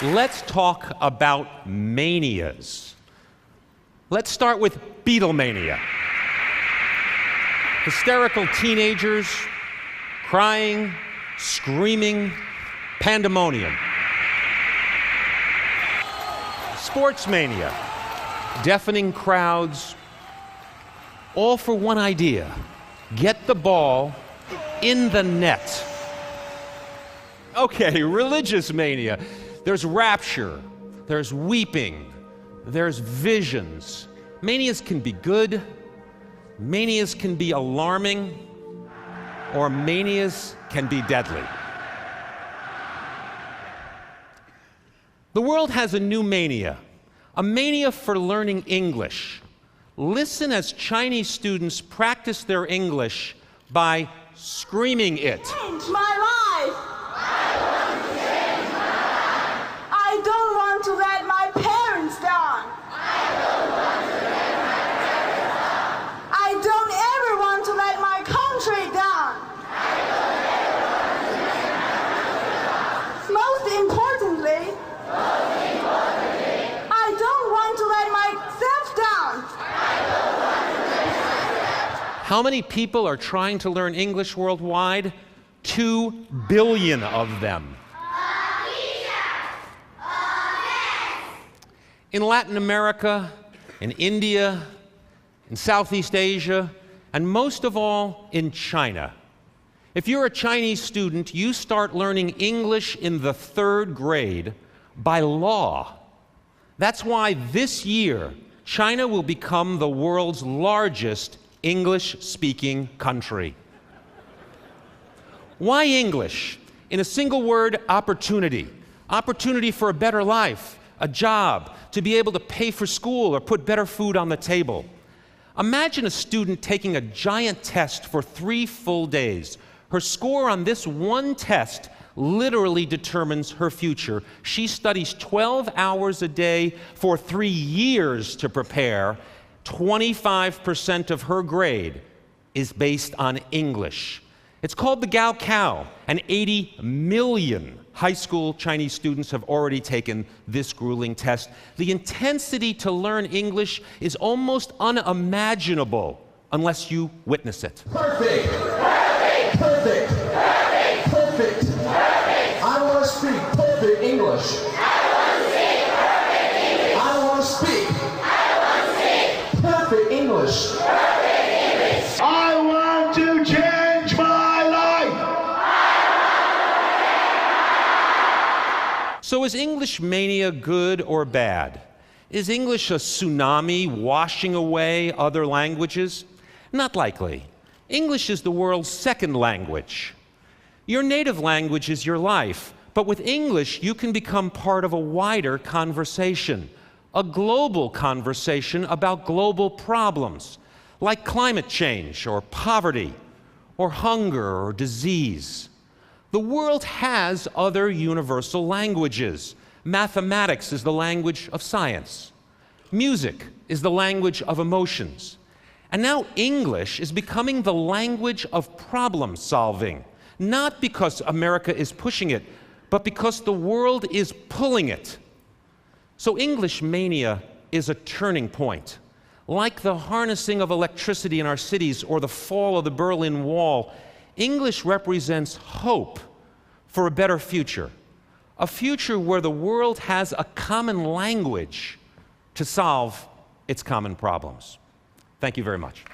Let's talk about manias. Let's start with Beatlemania. Hysterical teenagers, crying, screaming, pandemonium. Sports mania, deafening crowds, all for one idea: get the ball in the net. Okay, religious mania. There's rapture, there's weeping, there's visions. Manias can be good, manias can be alarming, or manias can be deadly. The world has a new mania, a mania for learning English. Listen as Chinese students practice their English by screaming it. Change my life! I don't want to let my parents down. I don't ever want to let my country down. Most importantly, I don't want to let myself down. How many people are trying to learn English worldwide? 2 billion of them. In Latin America, in India, in Southeast Asia, and most of all, in China. If you're a Chinese student, you start learning English in the 3rd grade by law. That's why this year, China will become the world's largest English-speaking country. Why English? In a single word, opportunity. Opportunity for a better life, a job, to be able to pay for school or put better food on the table. Imagine a student taking a giant test for 3 full days. Her score on this one test literally determines her future. She studies 12 hours a day for 3 years to prepare. 25% of her grade is based on English. It's called the Gaokao, and 80 million high school Chinese students have already taken this grueling test. The intensity to learn English is almost unimaginable unless you witness it. Perfect! Perfect! Perfect! Perfect! Perfect! Perfect! I want to speak perfect English. I want to speak. Perfect English. Perfect English. I want to change my life. So is English mania good or bad? Is English a tsunami washing away other languages? Not likely. English is the world's 2nd language. Your native language is your life, but with English you can become part of a wider conversation, a global conversation about global problems, like climate change or poverty or hunger or disease. The world has other universal languages. Mathematics is the language of science. Music is the language of emotions. And now English is becoming the language of problem solving, not because America is pushing it, but because the world is pulling it. So English mania is a turning point. Like the harnessing of electricity in our cities or the fall of the Berlin Wall, English represents hope for a better future. A future where the world has a common language to solve its common problems. Thank you very much.